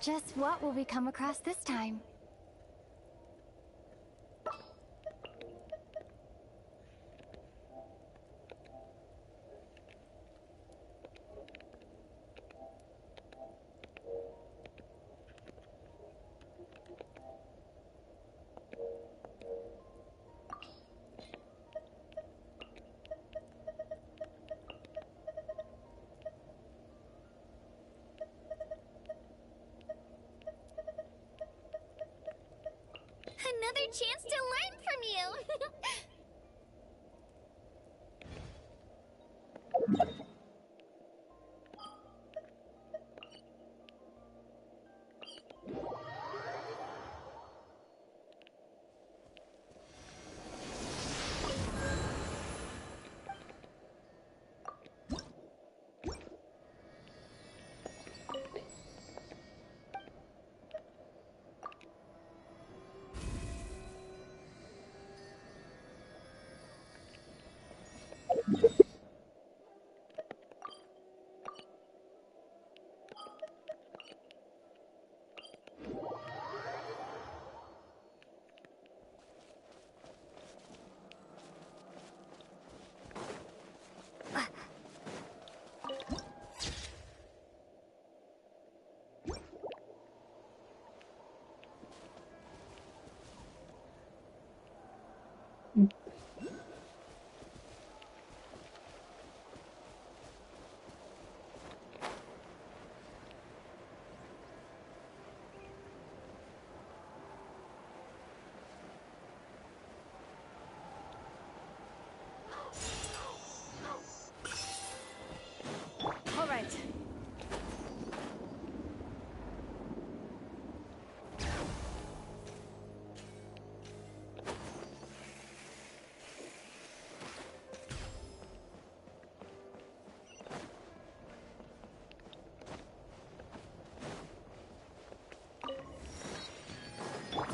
Just what will we come across this time? Another chance to learn from you!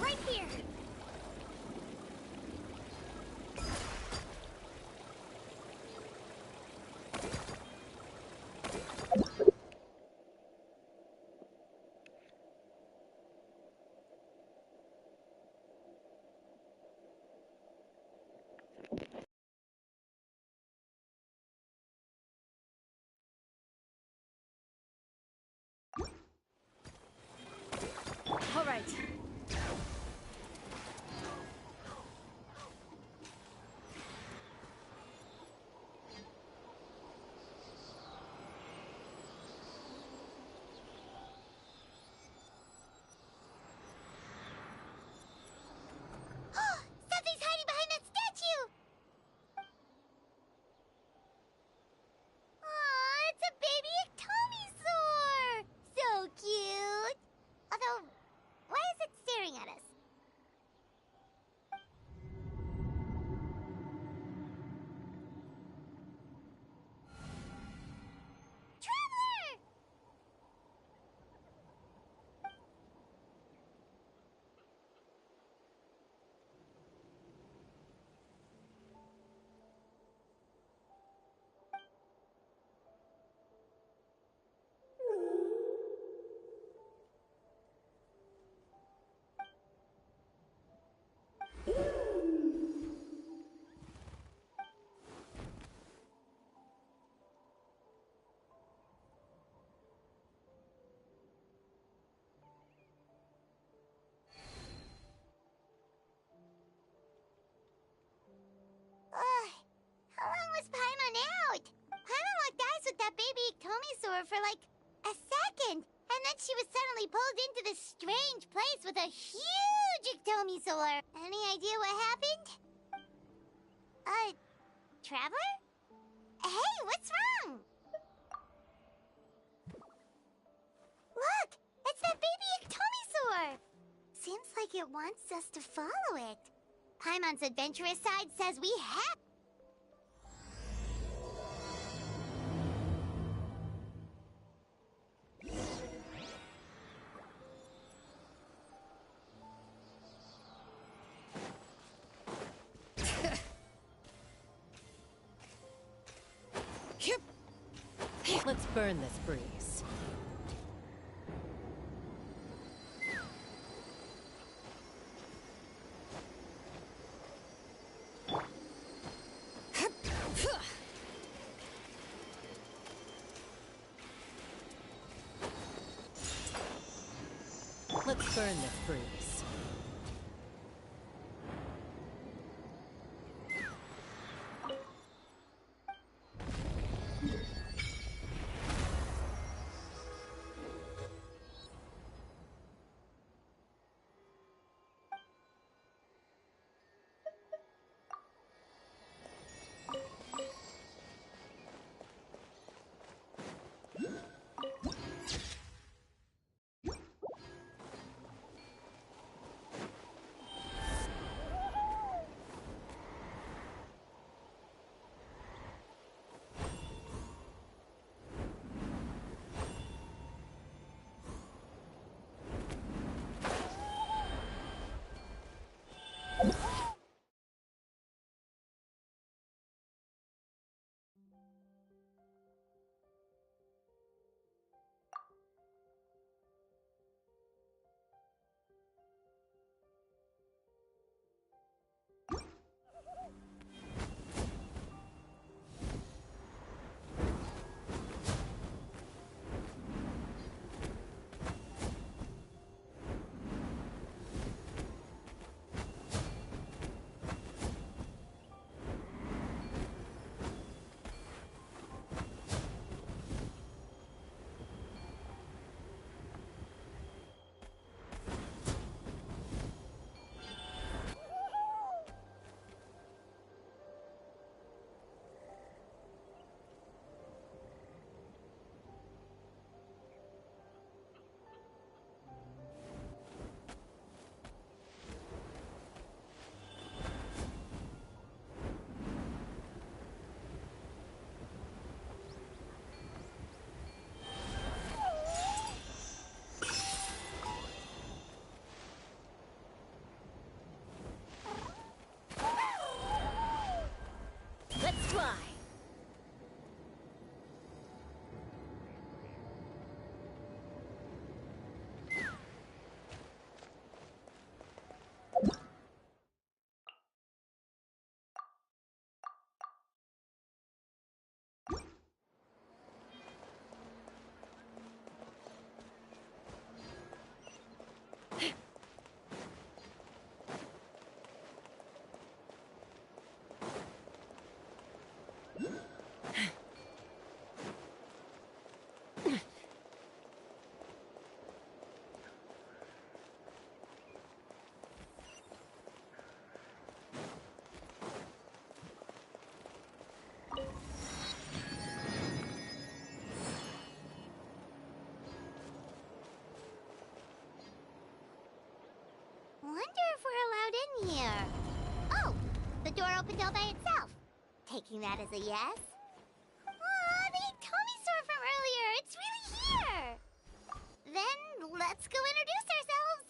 Right here! All right. Something's hiding behind that statue! Aw, it's a baby Ectomisaur! So cute! Although, why is it staring at us? Traveler! How long was Paimon out? Paimon locked eyes with that baby Ectomisaur for like a second, and then she was suddenly pulled into this strange place with a huge Ectomisaur. Any idea what happened? Traveler? Hey, what's wrong? Look, it's that baby Ectomisaur. Seems like it wants us to follow it. Paimon's adventurous side says we have. Let's burn this breeze. Let's burn this breeze. Let's try. Wonder if we're allowed in here. Oh, the door opened all by itself. Taking that as a yes? Aw, the Tomisaur from earlier! It's really here! Then let's go introduce ourselves.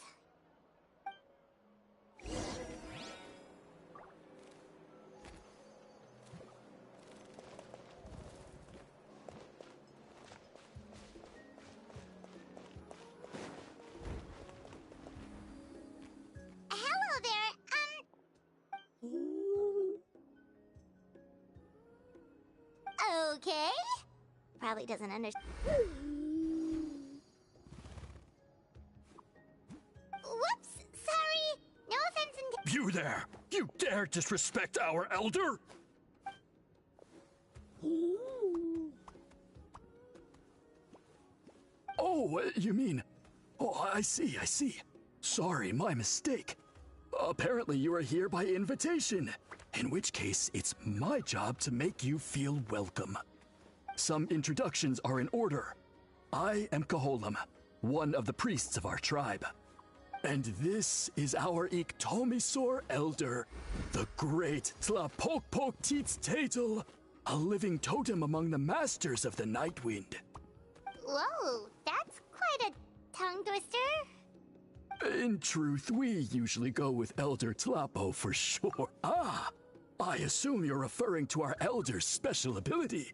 Hello there, okay. Probably doesn't understand. Whoops, sorry. No offense intended. You there! You dare disrespect our elder? Oh, you mean... Oh, I see. Sorry, my mistake. Apparently you are here by invitation, in which case it's my job to make you feel welcome. Some introductions are in order. I am Koholum, one of the priests of our tribe. And this is our Iktomisaur elder, the great Tlapokpok-Teats-Tatel, a living totem among the masters of the Night Wind. Whoa, that's quite a tongue twister. In truth, we usually go with Elder Tlapo for sure. Ah, I assume you're referring to our elder's special ability.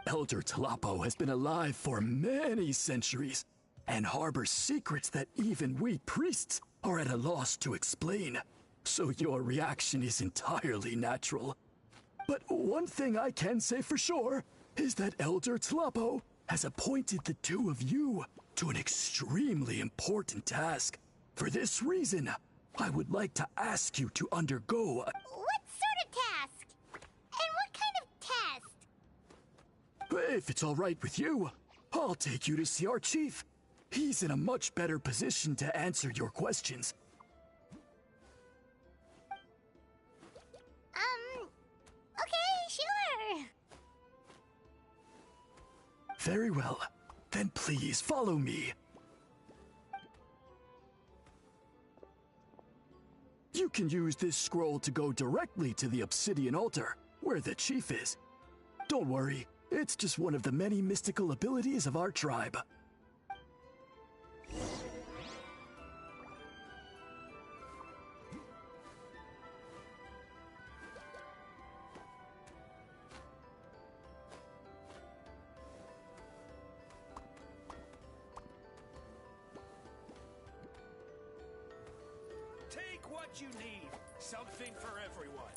Elder Tlapo has been alive for many centuries and harbors secrets that even we priests are at a loss to explain. So your reaction is entirely natural. But one thing I can say for sure is that Elder Tlapo has appointed the two of you to an extremely important task. For this reason, I would like to ask you to undergo What sort of task? And what kind of test? If it's all right with you, I'll take you to see our chief. He's in a much better position to answer your questions. Okay, sure. Very well. Then please follow me. You can use this scroll to go directly to the obsidian altar, where the chief is. Don't worry, it's just one of the many mystical abilities of our tribe. Take what you need. Something for everyone.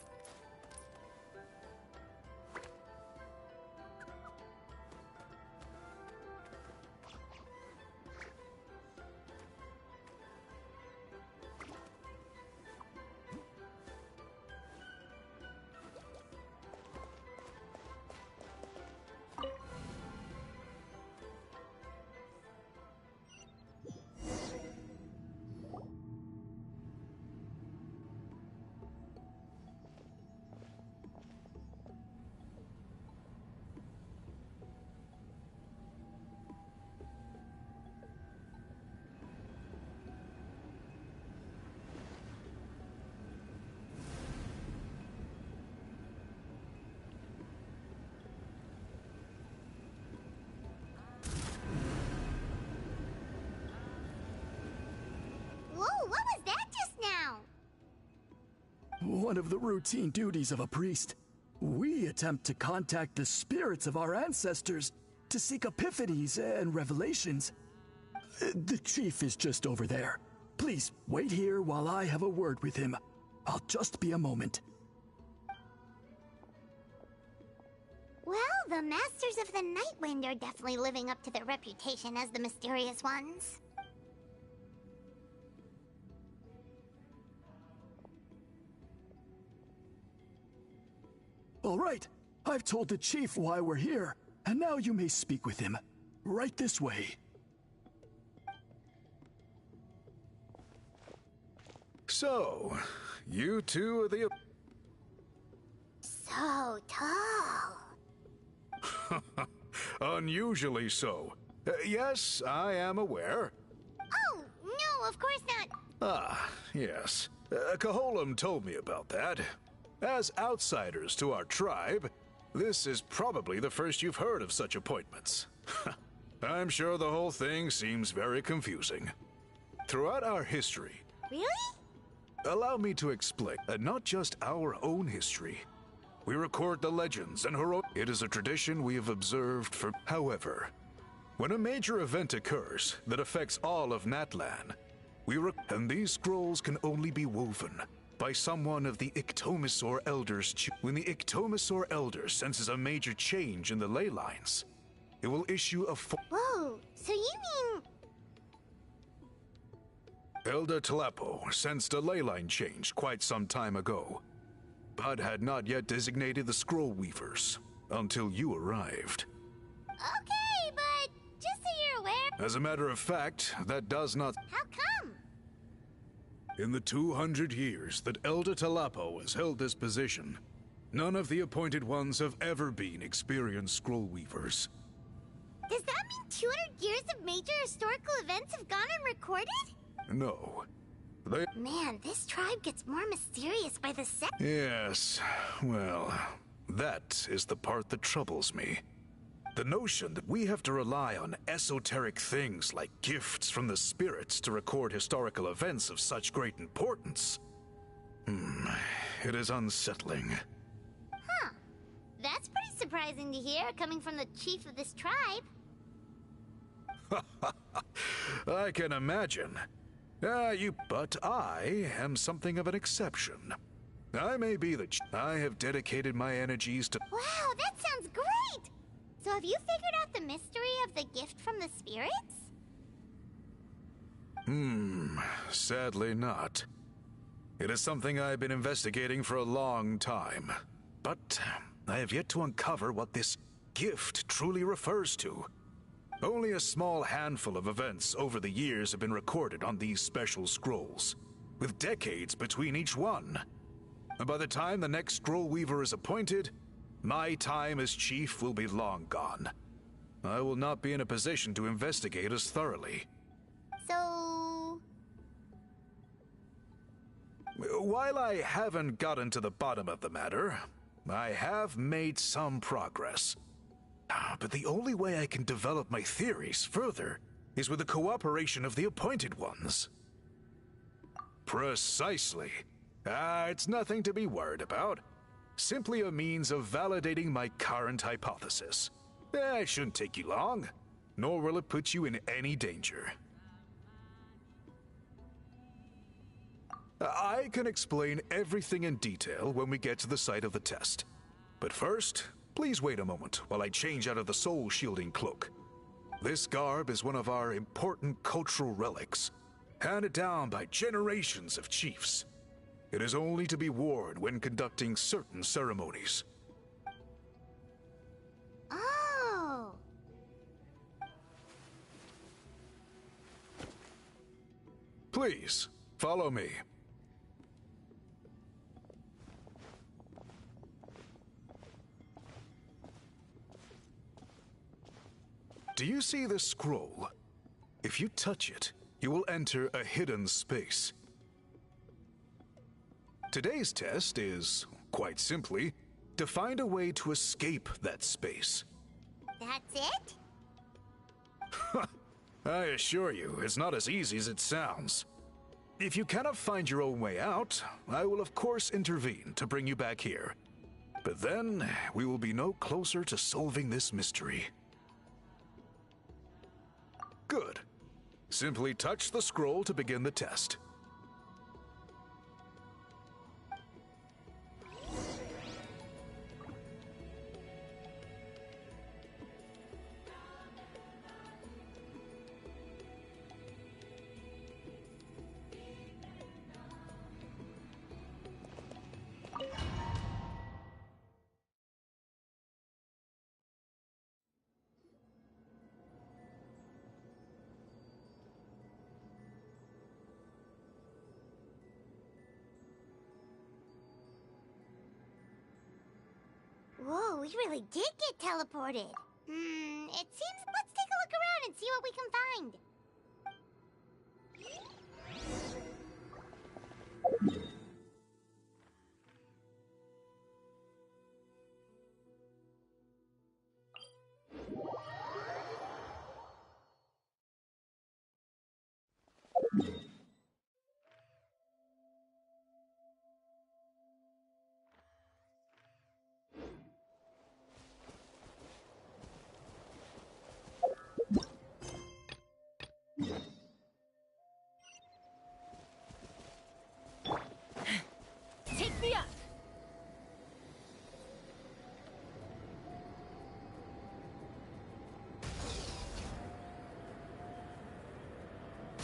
Whoa, what was that just now? One of the routine duties of a priest. We attempt to contact the spirits of our ancestors to seek epiphanies and revelations. The chief is just over there. Please wait here while I have a word with him. I'll just be a moment. Well, the Masters of the Nightwind are definitely living up to their reputation as the mysterious ones. All right, I've told the chief why we're here, and now you may speak with him. Right this way. So, you two are the... So tall. Unusually so. Yes, I am aware. Oh, no, of course not. Ah, yes. Caholam told me about that. As outsiders to our tribe, this is probably the first you've heard of such appointments. I'm sure the whole thing seems very confusing. Throughout our history... Really? Allow me to explain, not just our own history. We record the legends and heroic... It is a tradition we have observed for... However, when a major event occurs that affects all of Natlan, and these scrolls can only be woven by someone of the Ictomisaur Elders. When the Ictomisaur Elder senses a major change in the ley lines, it will issue a... Whoa, so you mean... Elder Tlapo sensed a ley line change quite some time ago, but had not yet designated the Scroll Weavers until you arrived. Okay, but just so you're aware... As a matter of fact, that does not... How come? In the 200 years that Elder Tlapo has held this position, none of the appointed ones have ever been experienced Scroll Weavers. Does that mean 200 years of major historical events have gone unrecorded? No. They... Man, this tribe gets more mysterious by the second. Yes, well, that is the part that troubles me. The notion that we have to rely on esoteric things like gifts from the spirits to record historical events of such great importance. It is unsettling. Huh. That's pretty surprising to hear, coming from the chief of this tribe. I can imagine. But I am something of an exception. I may be I have dedicated my energies to... Wow, that sounds great! So have you figured out the mystery of the gift from the spirits? Sadly not. It is something I've been investigating for a long time, but I have yet to uncover what this gift truly refers to. Only a small handful of events over the years have been recorded on these special scrolls, with decades between each one. And by the time the next scroll weaver is appointed, my time as chief will be long gone. I will not be in a position to investigate as thoroughly. So... While I haven't gotten to the bottom of the matter, I have made some progress. But the only way I can develop my theories further is with the cooperation of the Appointed Ones. Precisely. It's nothing to be worried about. Simply a means of validating my current hypothesis. It shouldn't take you long, nor will it put you in any danger. I can explain everything in detail when we get to the site of the test. But first, please wait a moment while I change out of the soul-shielding cloak. This garb is one of our important cultural relics, handed down by generations of chiefs. It is only to be worn when conducting certain ceremonies. Oh! Please, follow me. Do you see this scroll? If you touch it, you will enter a hidden space. Today's test is, quite simply, to find a way to escape that space. That's it? I assure you, it's not as easy as it sounds. If you cannot find your own way out, I will of course intervene to bring you back here. But then, we will be no closer to solving this mystery. Good. Simply touch the scroll to begin the test. Whoa, we really did get teleported. It seems... Let's take a look around and see what we can find. Take me up!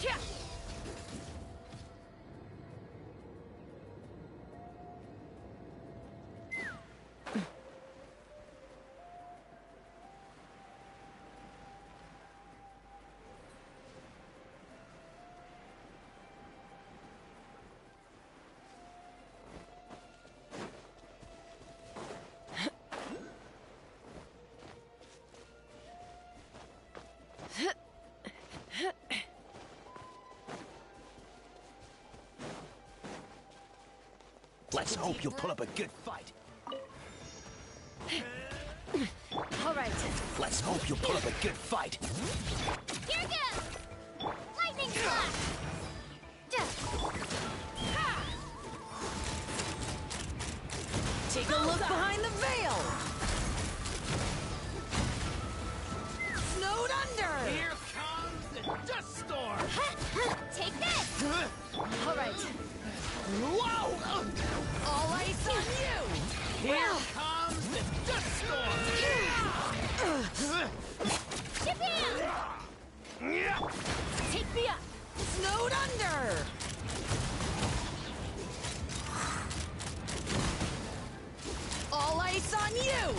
Yeah! Let's hope you'll put up a good fight. All right. Let's hope you'll put up a good fight. Here goes! Lightning flash! Take a look behind the veil! Snowed under! Here comes the dust storm! Take this! All right. Whoa! All eyes on you! Here comes the dust storm! Chip in! Take me up! Snowed under! All ice on you!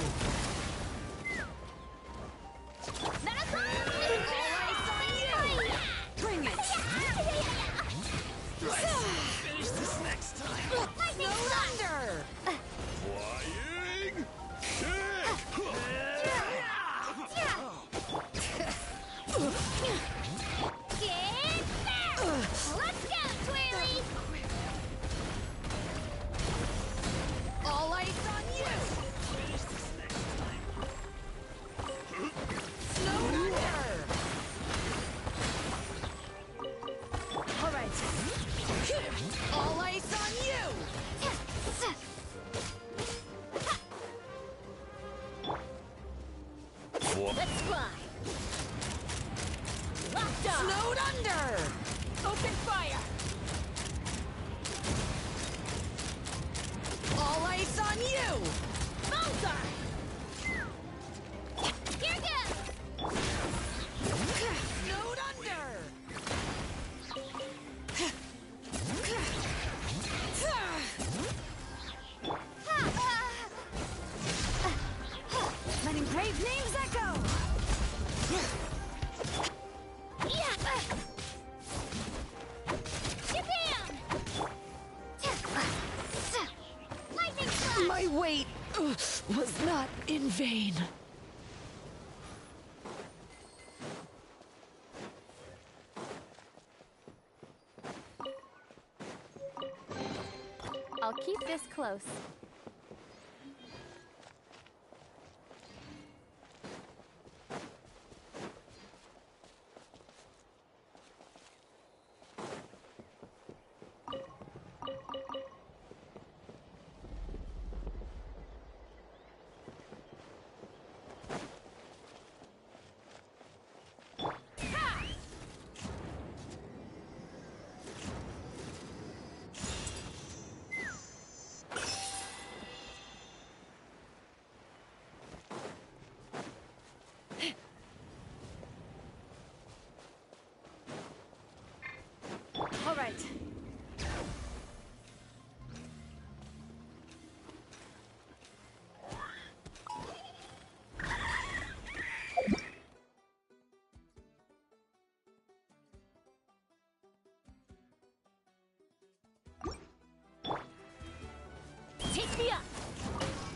All ice on you! Bring it! Finish this next time. Snowed under! Flying kick! Get back! Let's go, Twirly! All ice on you! Finish this next time. Snowed under! All right. All ice on you! Let's fly! Locked on! Snowed under! Open fire! All ice on you! Bullseye! Here goes! Snowed under! Letting brave names echo! Lightning strike! My wait was not in vain. I'll keep this close. All right. Take me up!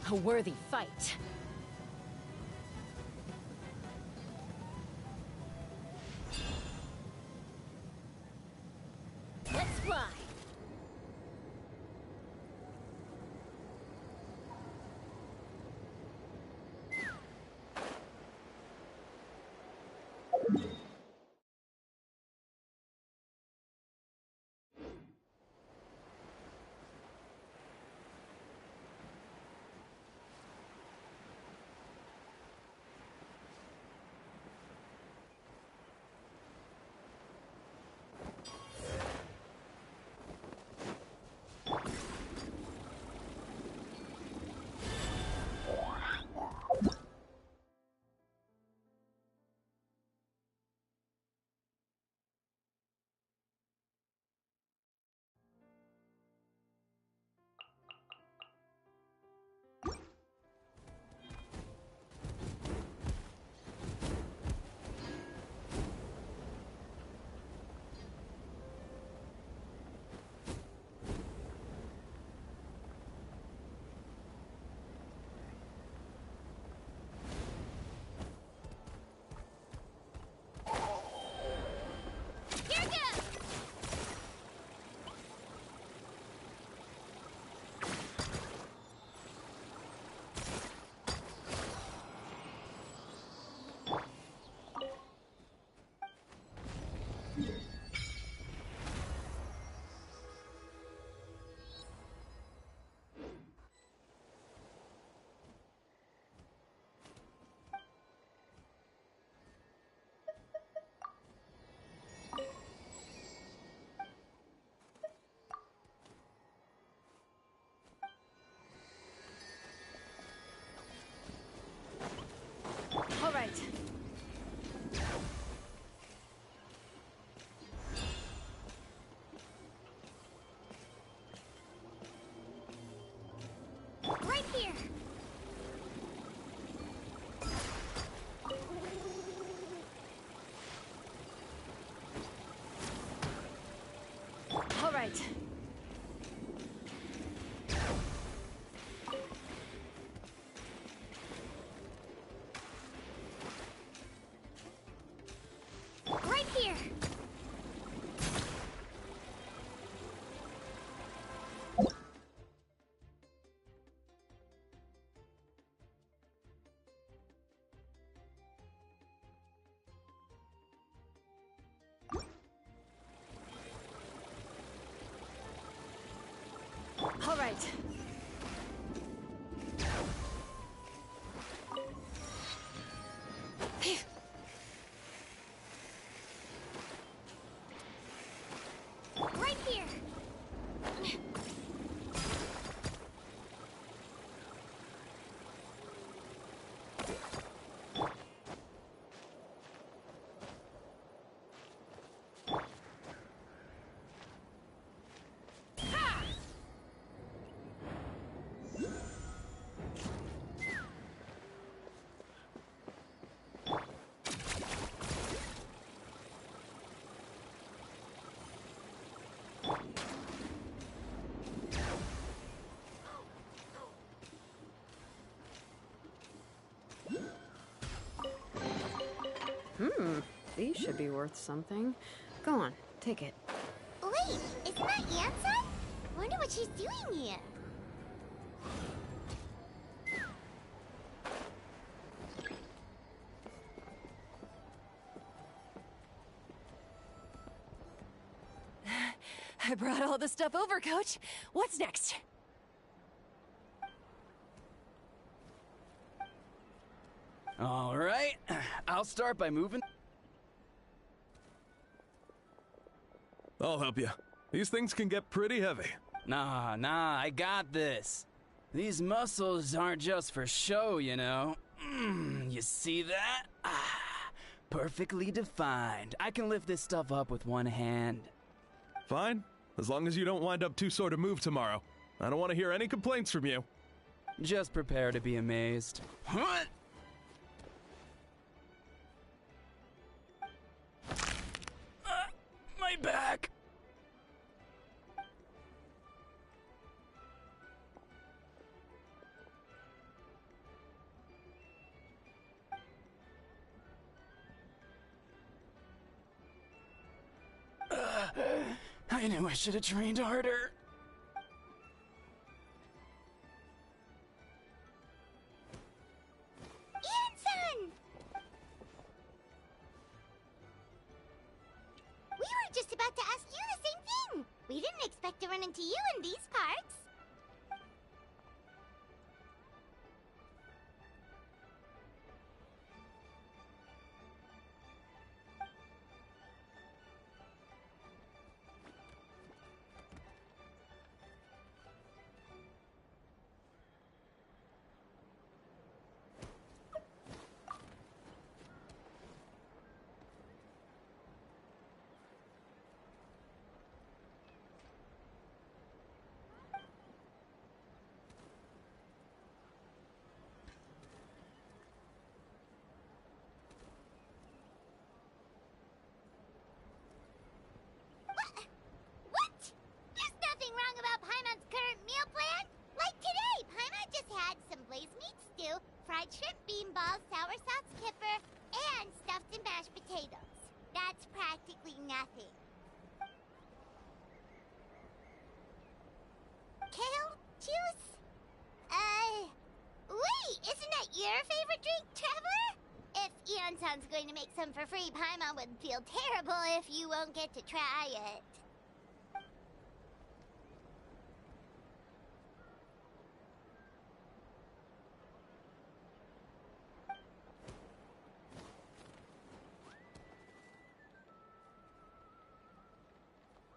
A worthy fight. Let's fly! right. Right here. These should be worth something. Go on, take it. Wait, isn't that Yansan? Wonder what she's doing here. I brought all the stuff over, Coach. What's next? All right, I'll start by moving. I'll help you. These things can get pretty heavy. Nah, I got this. These muscles aren't just for show, you know. You see that? Perfectly defined. I can lift this stuff up with one hand. Fine, as long as you don't wind up too sore to move tomorrow. I don't want to hear any complaints from you. Just prepare to be amazed. What? My back. I knew I should have trained harder. Yansan! We were just about to ask you the same thing. We didn't expect to run into you in these parts. What? There's nothing wrong about Paimon's current meal plan. Like today, Paimon just had some blazed meat stew, fried shrimp bean balls, sour sauce kipper, and stuffed and mashed potatoes. That's practically nothing. Kale juice? Wait, isn't that your favorite drink, Traveler? If Eonsan's going to make some for free, Paimon would feel terrible if you won't get to try it.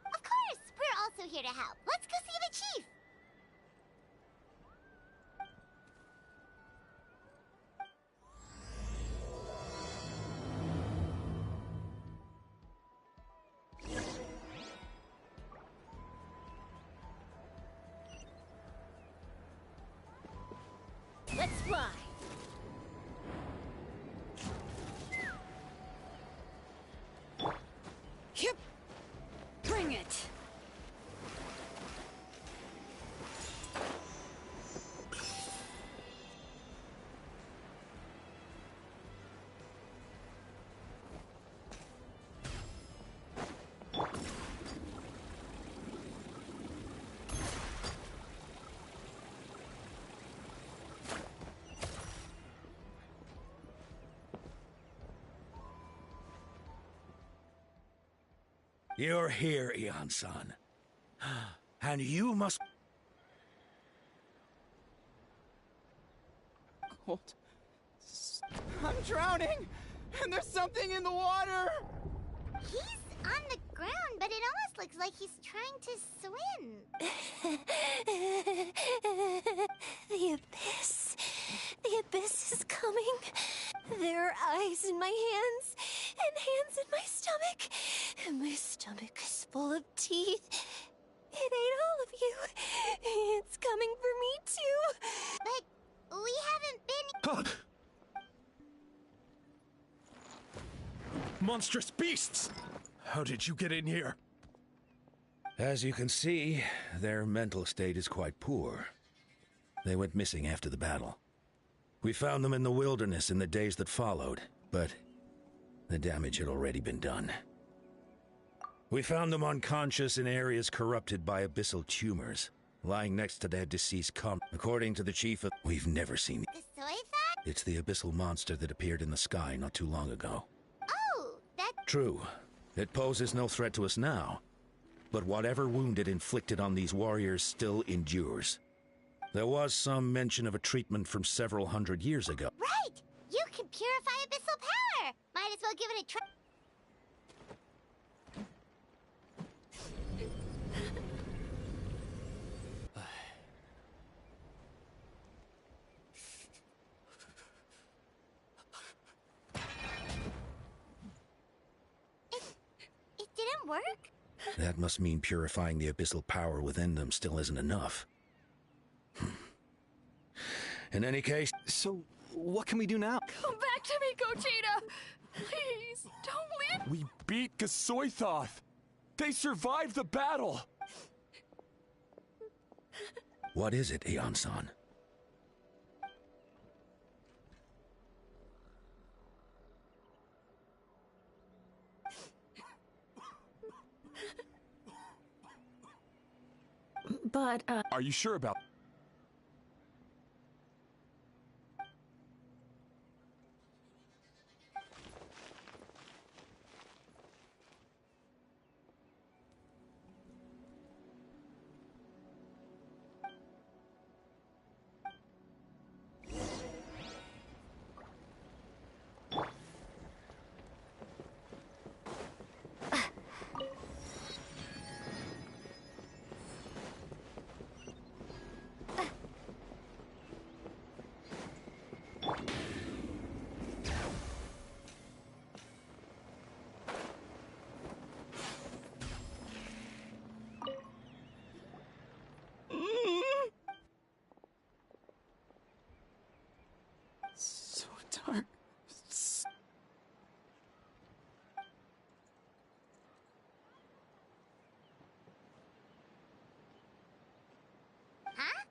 Of course, we're also here to help. Let's go see the chief. Let's fly. Yep. Bring it. You're here, Eon-san. And you must... Hold. I'm drowning! And there's something in the water! He's on the ground, but it almost looks like he's trying to swim. The abyss. The abyss is coming. There are eyes in my hands, and hands in my stomach. And my stomach is full of teeth. It ate all of you. It's coming for me, too. But we haven't been... Monstrous beasts! How did you get in here? As you can see, their mental state is quite poor. They went missing after the battle. We found them in the wilderness in the days that followed, but the damage had already been done. We found them unconscious in areas corrupted by abyssal tumors, lying next to their deceased According to the chief, we've never seen The soy thought? It's the abyssal monster that appeared in the sky not too long ago. Oh, that... True. It poses no threat to us now, but whatever wound it inflicted on these warriors still endures. There was some mention of a treatment from several hundred years ago. Right! You can purify abyssal power! Might as well give it a try. It didn't work? That must mean purifying the abyssal power within them still isn't enough. In any case... So, what can we do now? Come back to me, Gogeta! Please, don't leave! We beat Gasoithoth! They survived the battle! What is it, Aeon-san? But, Are you sure about... So dark. Huh?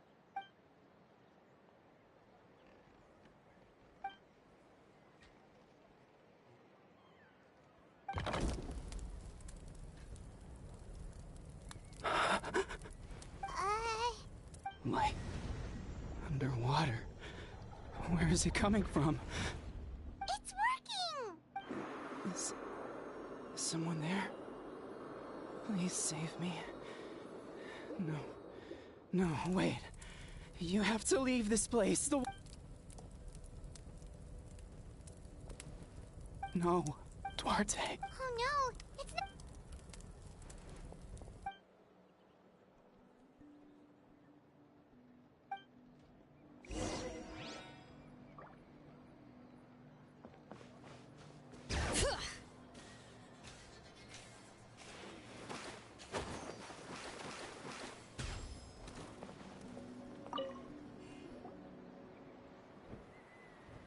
My... underwater. Where is it coming from? It's working! Is someone there? Please save me. No. No, wait. You have to leave this place. No, Duarte. Oh no, it's not...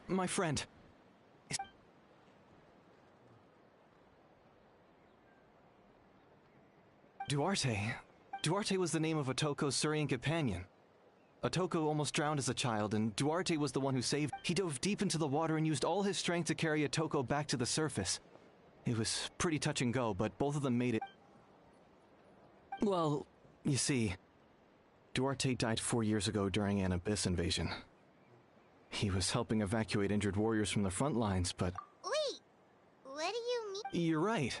My friend. Duarte. Duarte was the name of Otoko's Surian companion. Otoko almost drowned as a child, and Duarte was the one who saved. He dove deep into the water and used all his strength to carry Otoko back to the surface. It was pretty touch and go, but both of them made it. Well, you see, Duarte died 4 years ago during an abyss invasion. He was helping evacuate injured warriors from the front lines, but... Wait, what do you mean? You're right.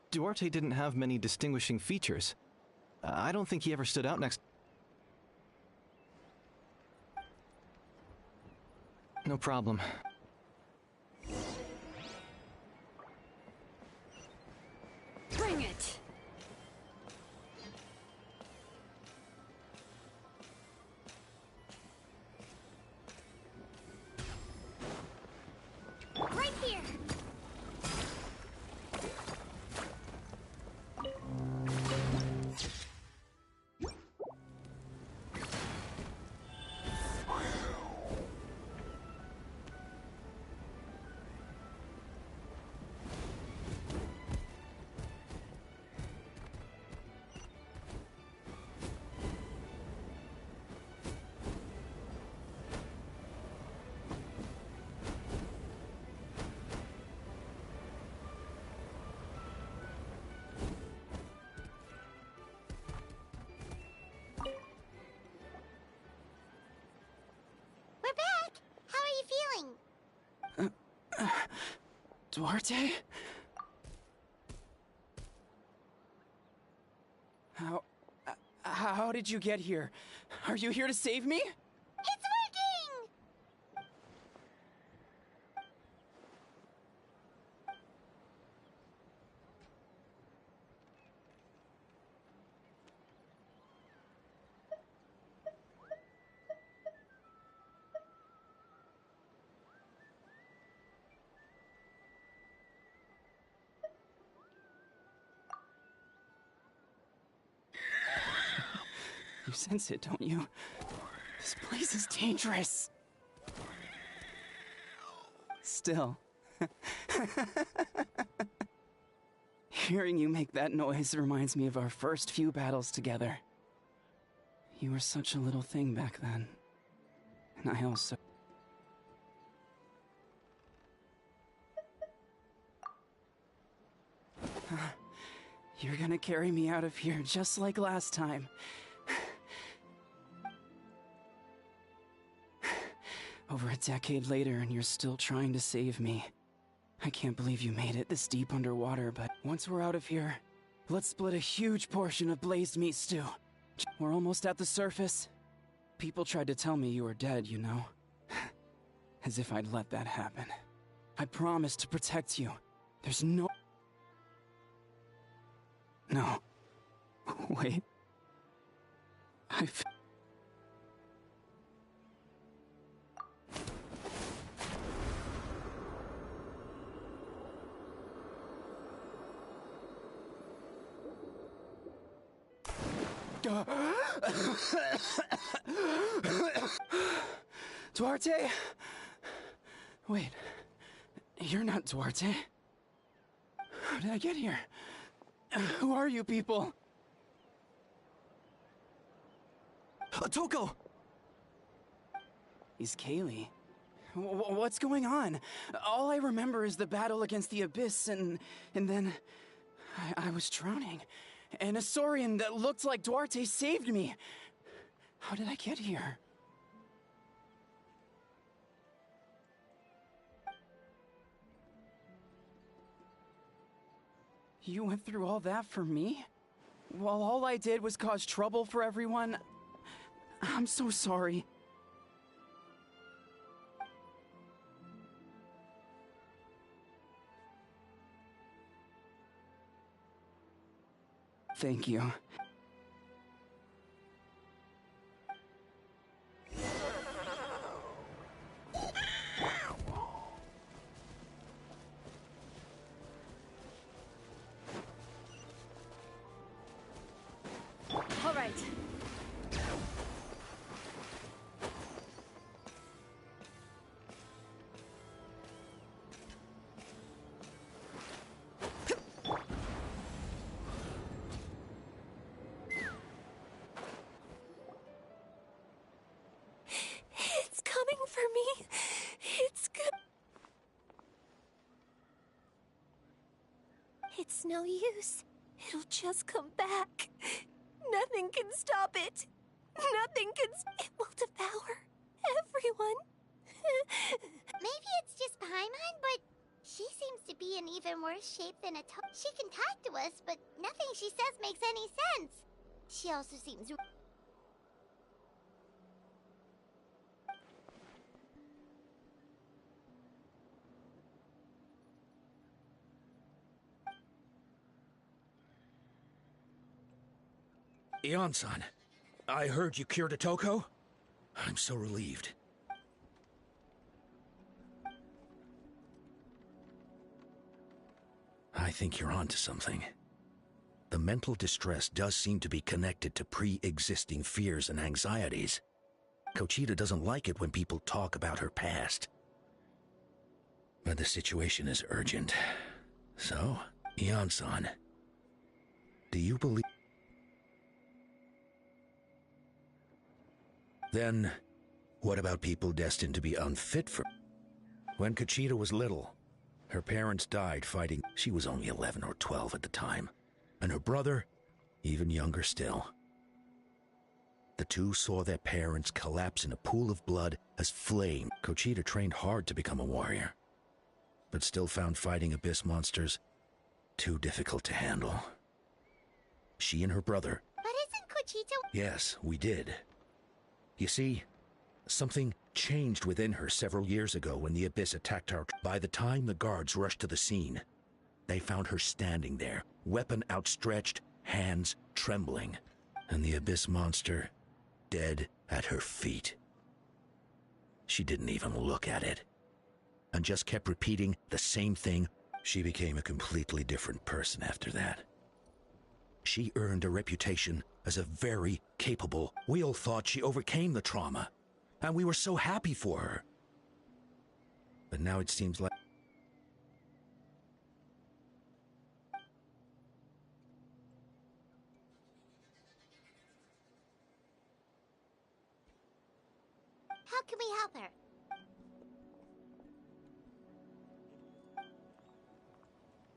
Duarte didn't have many distinguishing features. I don't think he ever stood out next... No problem. Bring it! Right here! We're back! How are you feeling? Duarte? How did you get here? Are you here to save me? It's working! You sense it, don't you? This place is dangerous. Still. Hearing you make that noise reminds me of our first few battles together. You were such a little thing back then. And I also... You're gonna carry me out of here just like last time. Over a decade later, and you're still trying to save me. I can't believe you made it this deep underwater, but once we're out of here, let's split a huge portion of blazed meat stew. We're almost at the surface. People tried to tell me you were dead, you know? As if I'd let that happen. I promised to protect you. There's no... No. Wait. Duarte? Wait, you're not Duarte. How did I get here? Who are you people? Toko! He's Kaylee. What's going on? All I remember is the battle against the Abyss, and then I was drowning. And a Saurian that looked like Duarte saved me. How did I get here? You went through all that for me? While all I did was cause trouble for everyone? I'm so sorry. Thank you. All right. It's coming for me. It's good. It's no use. It'll just come back. Nothing can stop it. Nothing can. It will devour everyone. Maybe it's just Paimon, but she seems to be in even worse shape than a She can talk to us, but nothing she says makes any sense. She also seems... Ion-san, I heard you cured Otoko? I'm so relieved. I think you're onto something. The mental distress does seem to be connected to pre-existing fears and anxieties. Kochita doesn't like it when people talk about her past. But the situation is urgent. So, Ion-san, do you believe... Then, what about people destined to be unfit for... When Kochita was little, her parents died fighting. She was only 11 or 12 at the time. And her brother, even younger still. The two saw their parents collapse in a pool of blood as flame. Kochita trained hard to become a warrior, but still found fighting abyss monsters too difficult to handle. She and her brother... But isn't Kochita... Yes, we did. You see, something changed within her several years ago when the abyss attacked our... By the time the guards rushed to the scene, they found her standing there, weapon outstretched, hands trembling, and the abyss monster dead at her feet. She didn't even look at it, and just kept repeating the same thing. She became a completely different person after that. She earned a reputation as a very capable... We all thought she overcame the trauma, and we were so happy for her. But now it seems like... How can we help her?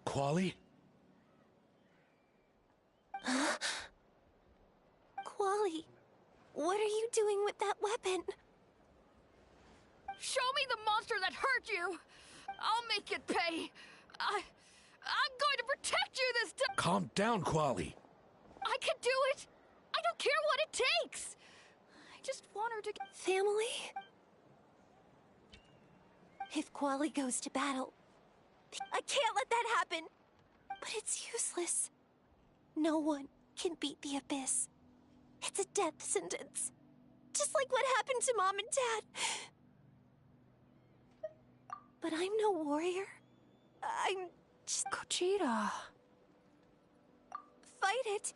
Quali? Quali, what are you doing with that weapon? Show me the monster that hurt you! I'll make it pay! I'm going to protect you this time! Calm down, Quali. I can do it! I don't care what it takes! I just want her to get... Family? If Quali goes to battle, I can't let that happen! But it's useless. No one can beat the Abyss. It's a death sentence. Just like what happened to Mom and Dad. But I'm no warrior. I'm just... Kochita. Fight it.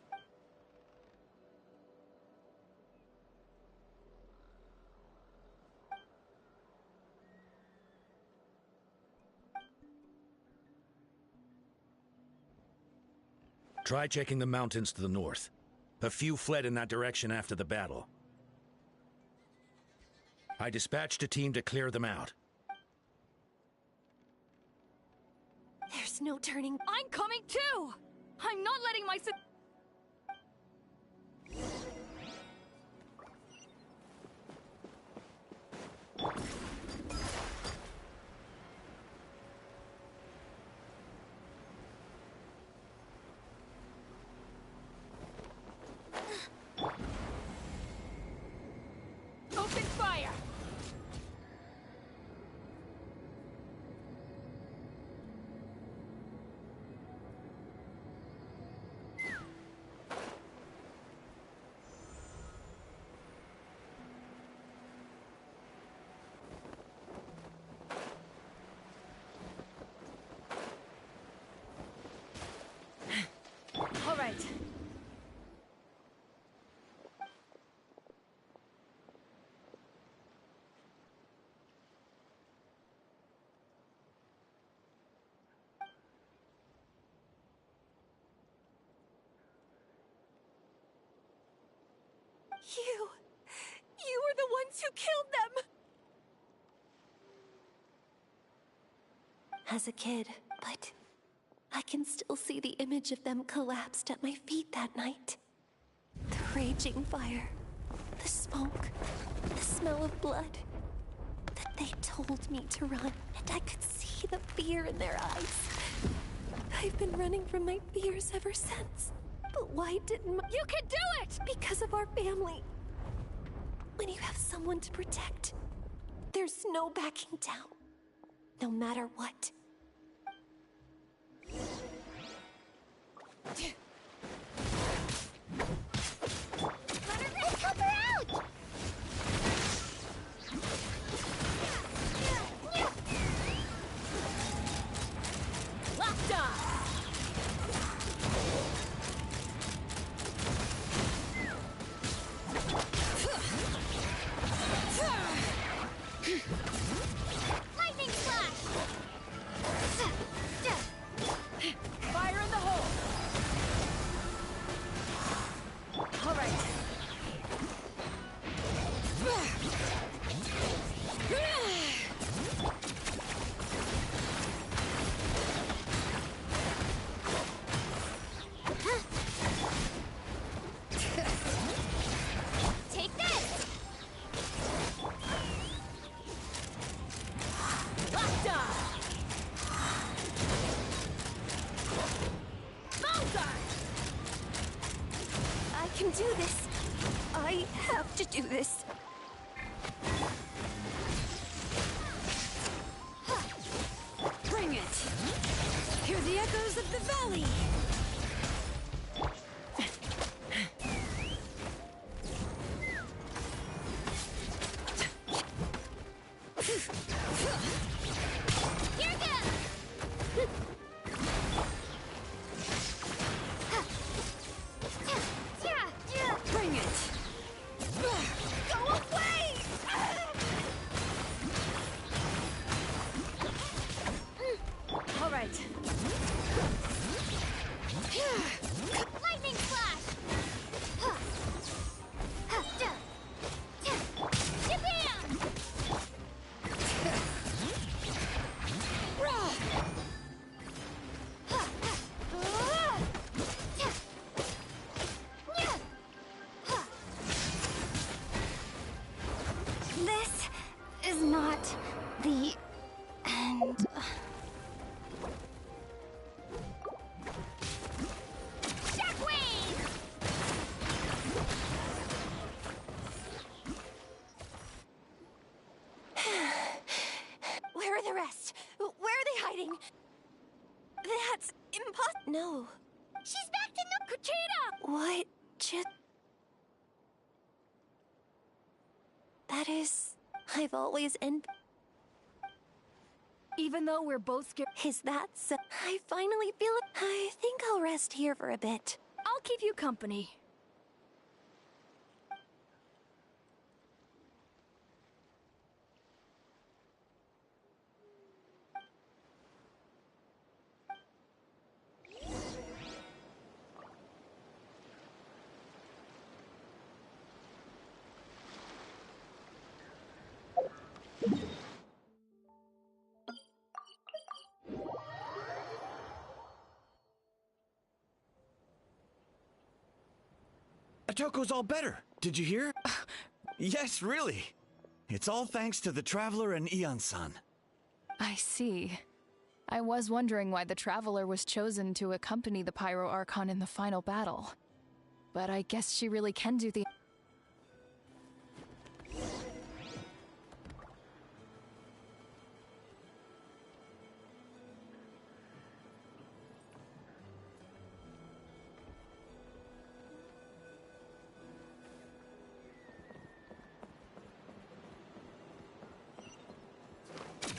Try checking the mountains to the north. A few fled in that direction after the battle. I dispatched a team to clear them out. There's no turning. I'm coming too! I'm not letting my... Open fire! All right. You were the ones who killed them! As a kid, but I can still see the image of them collapsed at my feet that night. The raging fire, the smoke, the smell of blood. That they told me to run, and I could see the fear in their eyes. I've been running from my fears ever since. But why didn't You can do it! Because of our family. When you have someone to protect, there's no backing down. No matter what. do this. I have to do this. Bring it! Hear the echoes of the valley! Bring it! Go away! All right. Lightning flash! Japan! This is not the end. Shockwave! Where are the rest? Where are they hiding? That's impossible. No. She's back to no Kuchida! What just... That is... I've always Even though we're both scared, Is that so? I finally feel it. I think I'll rest here for a bit. I'll keep you company. Atoko's all better. Did you hear? Yes, really. It's all thanks to the Traveler and Eon-san. I see. I was wondering why the Traveler was chosen to accompany the Pyro Archon in the final battle. But I guess she really can do the...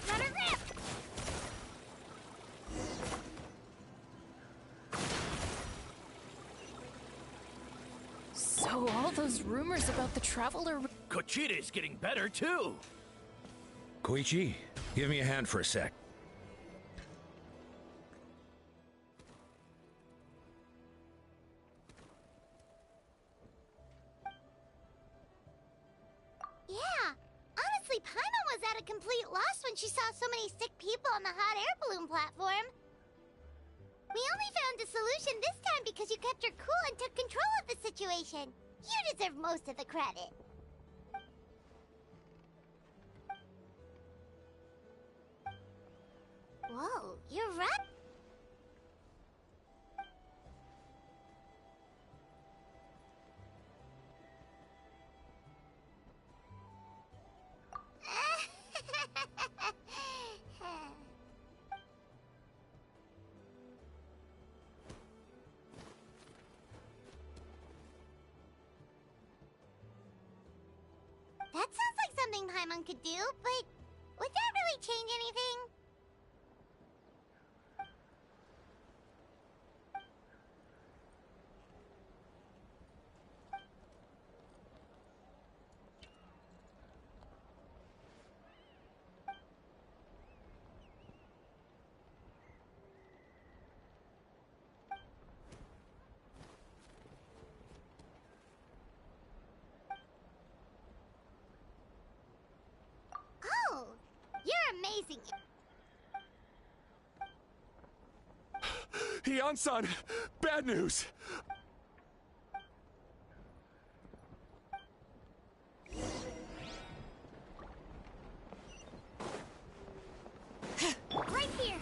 Let her rip! So all those rumors about the Traveler... Kochida's getting better, too! Koichi, give me a hand for a sec. Yeah, honestly, Paimon was at a complete loss when she saw so many sick people on the hot air balloon platform. We only found a solution this time because you kept your cool and took control of the situation. You deserve most of the credit. Whoa, you're right. That sounds like something Paimon could do, but would that really change anything? Oh, you're amazing. Eon-san! Bad news! Right here.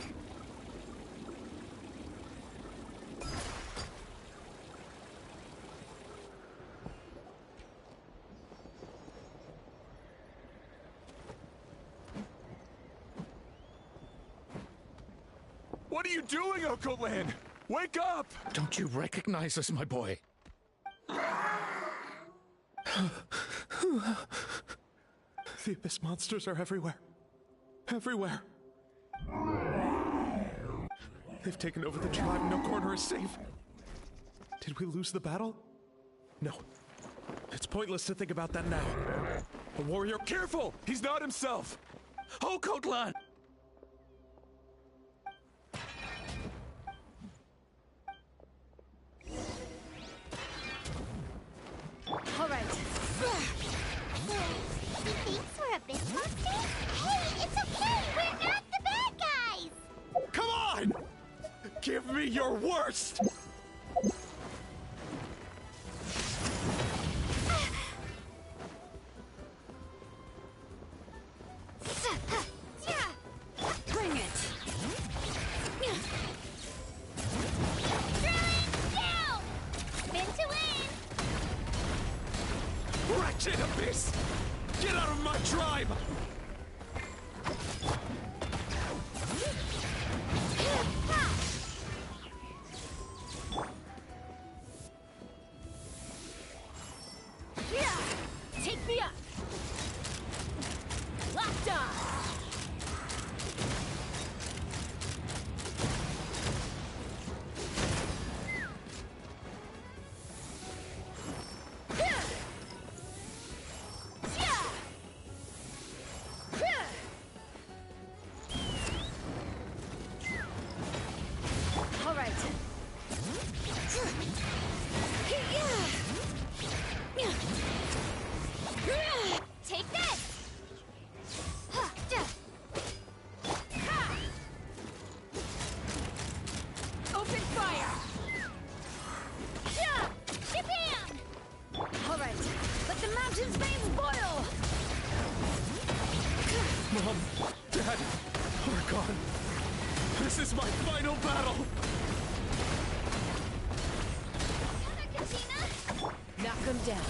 What are you doing, Oko Land? Wake up! Don't you recognize us, my boy? The Abyss monsters are everywhere. Everywhere. They've taken over the tribe. No corner is safe. Did we lose the battle? No. It's pointless to think about that now. The warrior... Careful! He's not himself! Oh, Kotlan! All right. He thinks we're Abyss monsters? Hey, it's okay! We're not the bad guys! Come on! Give me your worst! Bring it! Throwing down! Spin to win! Wretched Abyss! Get out of my tribe! Take me up! Locked on! All right. Take this! Open fire! Japan! All right, let the mountain's veins boil! Mom, Dad, Archon, this is my final battle! Knock him down.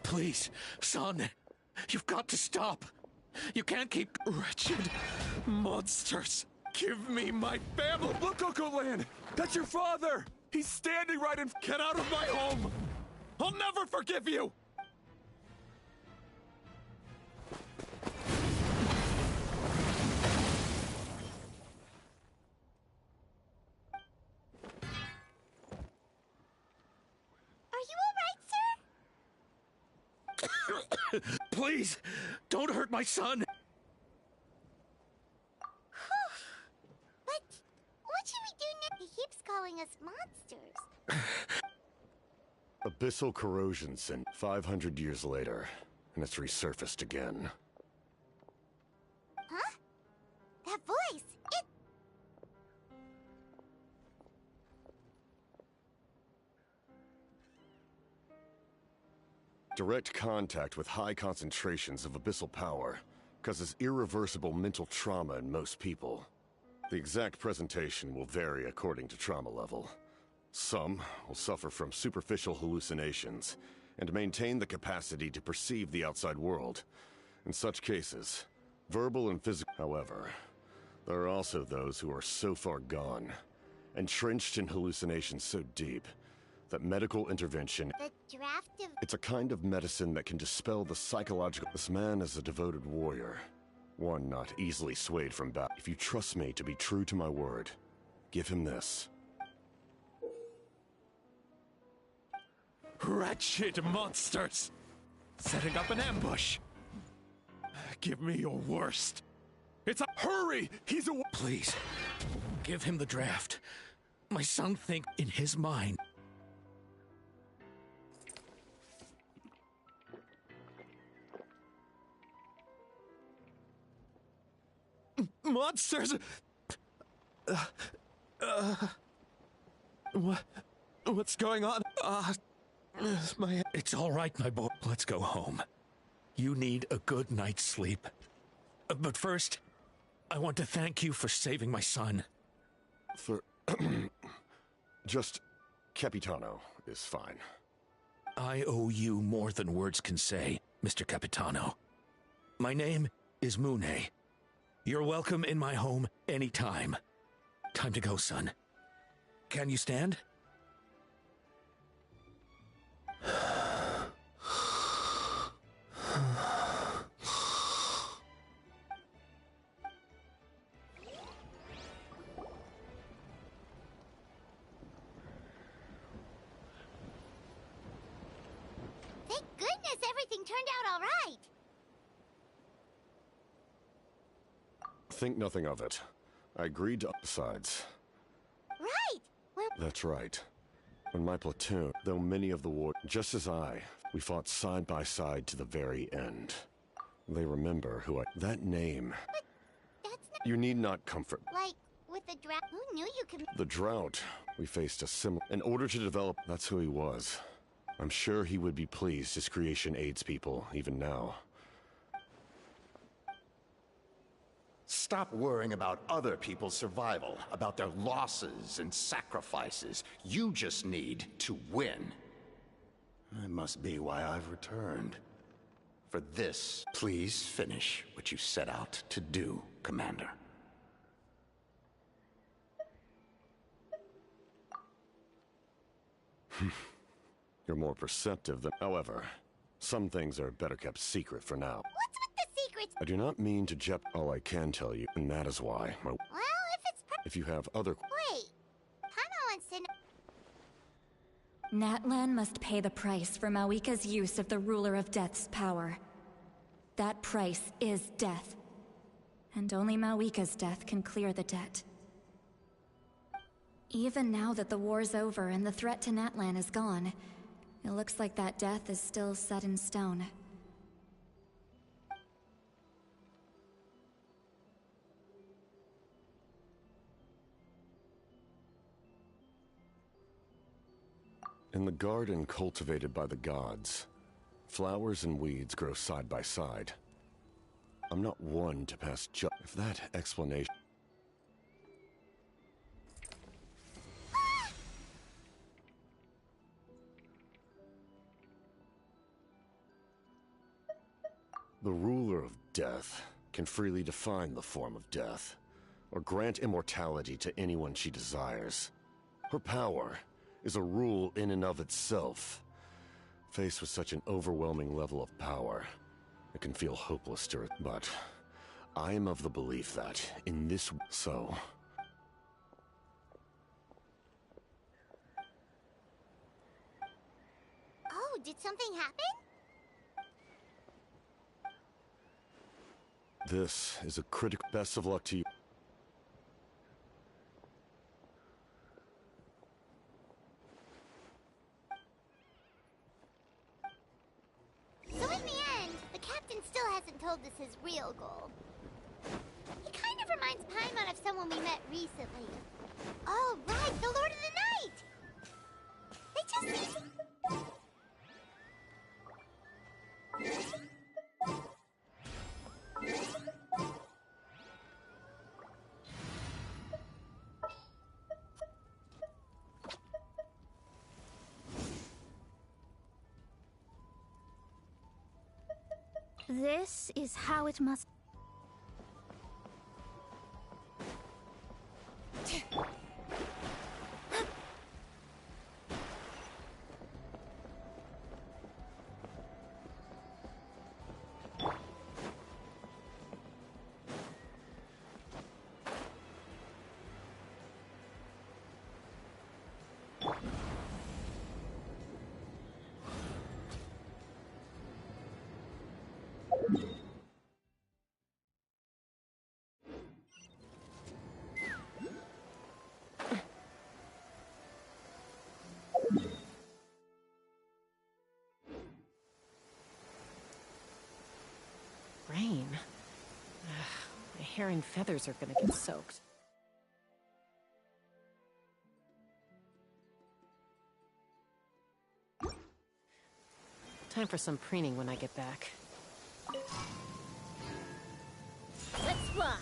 Please, son, you've got to stop. You can't keep... Wretched monsters! Give me my family! Look, Oko Land! That's your father! He's standing right in... Get out of my home! I'll never forgive you! Are you alright, sir? Please, don't hurt my son! But what should we do now? He keeps calling us monsters. Abyssal corrosion sent 500 years later, and it's resurfaced again. Huh? That voice! It... Direct contact with high concentrations of abyssal power causes irreversible mental trauma in most people. The exact presentation will vary according to trauma level. Some will suffer from superficial hallucinations and maintain the capacity to perceive the outside world. In such cases, verbal and physical... However, there are also those who are so far gone, entrenched in hallucinations so deep, that medical intervention... The draft of... It's a kind of medicine that can dispel the psychological... This man is a devoted warrior. One not easily swayed from battle. If you trust me to be true to my word, give him this. Wretched monsters! Setting up an ambush! Give me your worst! It's a... Hurry! He's a... Please, give him the draft. My son thinks in his mind. Monsters! What's going on? It's all right, my boy. Let's go home. You need a good night's sleep. But first, I want to thank you for saving my son. For... Just... Capitano is fine. I owe you more than words can say, Mr. Capitano. My name is Mune. You're welcome in my home anytime. Time to go, son. Can you stand? Thank goodness everything turned out all right. Think nothing of it. I agreed to sides. Right! That's right. When my platoon, though many of the war, just as we fought side by side to the very end. They remember who that name. But that's not... You need not comfort. Like, with the drought, who knew you could... The drought, we faced a similar... In order to develop, that's who he was. I'm sure he would be pleased his creation aids people, even now. Stop worrying about other people's survival, about their losses and sacrifices. You just need to win. That must be why I've returned. For this, please finish what you set out to do, Commander. You're more perceptive than... However, some things are better kept secret for now. What's with the secrets? I do not mean to all I can tell you, and that is why. Well, if it's... If you have other... Wait. Paimon wants to know... Natlan must pay the price for Mawika's use of the Ruler of Death's power. That price is death. And only Mawika's death can clear the debt. Even now that the war's over and the threat to Natlan is gone, it looks like that death is still set in stone. In the garden cultivated by the gods, flowers and weeds grow side by side. I'm not one to pass if that explanation... The ruler of death can freely define the form of death, or grant immortality to anyone she desires. Her power is a rule in and of itself. Faced with such an overwhelming level of power, it can feel hopeless to it, but I am of the belief that, in this so... Oh, did something happen? This is a critical... Best of luck to you. So in the end, the captain still hasn't told us his real goal. He kind of reminds Paimon of someone we met recently. Oh, right, the Lord of the Night! They just... This is how it must... Rain. My hair and feathers are gonna get soaked. Time for some preening when I get back. Let's fly.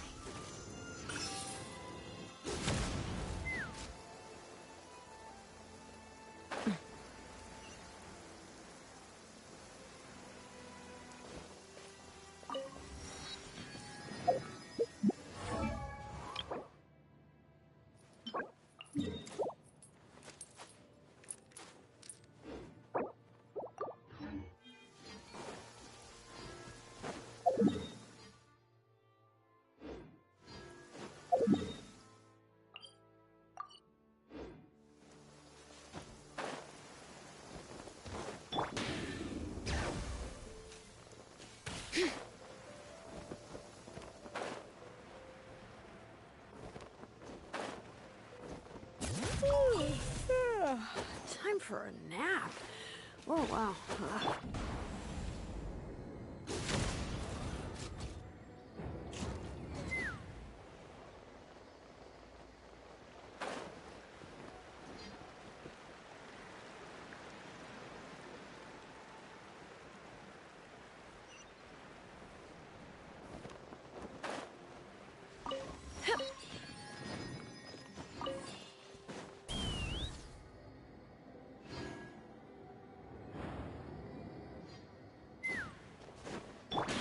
Time for a nap. Oh, wow.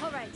All right.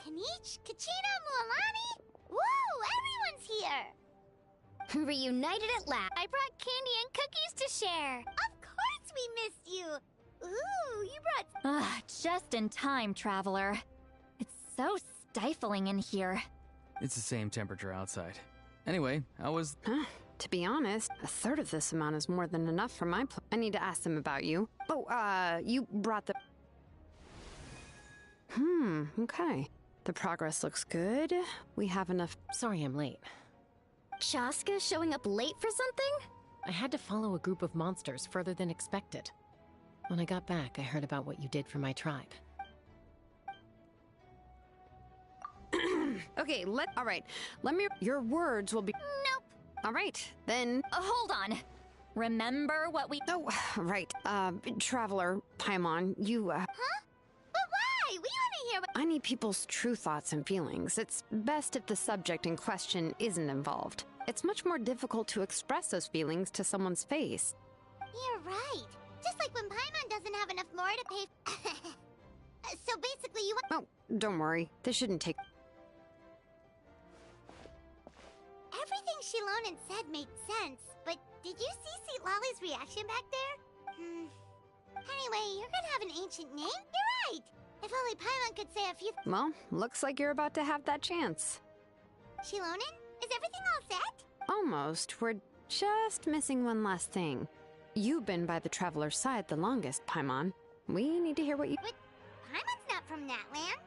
Kanich, Kachina, Mualani? Woo! Everyone's here! Reunited at last. I brought candy and cookies to share. Of course we missed you. Ooh, you brought... Ah, just in time, Traveler. It's so stifling in here. It's the same temperature outside. Anyway, how was... To be honest, a third of this amount is more than enough for my I need to ask them about you. Oh, you brought the... Okay. The progress looks good. We have enough... Sorry I'm late. Shaska showing up late for something? I had to follow a group of monsters further than expected. When I got back, I heard about what you did for my tribe. Okay, all right. Let me... Your words will be... Nope. All right, then... Hold on. Remember what we... Oh, right. Traveler, Paimon, you, Huh? But why? We want to hear what... I need people's true thoughts and feelings. It's best if the subject in question isn't involved. It's much more difficult to express those feelings to someone's face. You're right. Just like when Paimon doesn't have enough more to pay... So basically you want... Oh, don't worry. This shouldn't take... Everything Shilonen said made sense, but did you see Lolly's reaction back there? Anyway, you're gonna have an ancient name? You're right! If only Paimon could say a few... Well, looks like you're about to have that chance. Shilonen? Is everything all set? Almost. We're just missing one last thing. You've been by the Traveler's side the longest, Paimon. We need to hear what you... But Paimon's not from that land.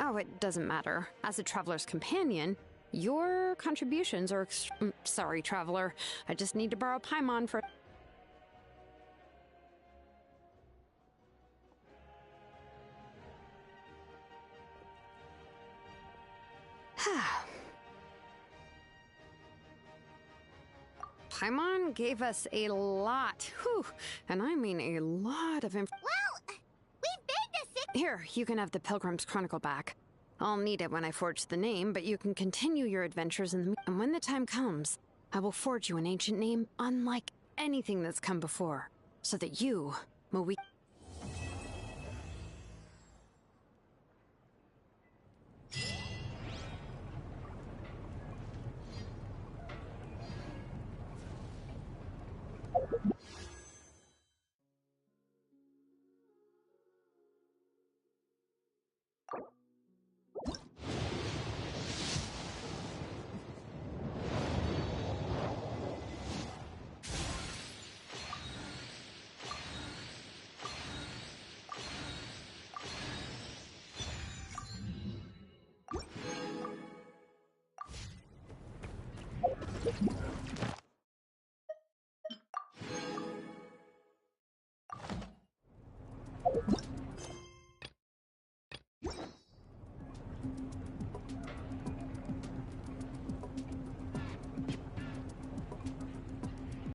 Oh, it doesn't matter. As a Traveler's companion, your contributions are... Sorry, Traveler. I just need to borrow Paimon for... Paimon gave us a lot. Whew. And I mean a lot of info. Well, we've begged us... Here, you can have the Pilgrim's Chronicle back. I'll need it when I forge the name, but you can continue your adventures and when the time comes, I will forge you an ancient name unlike anything that's come before, so that you, Moe...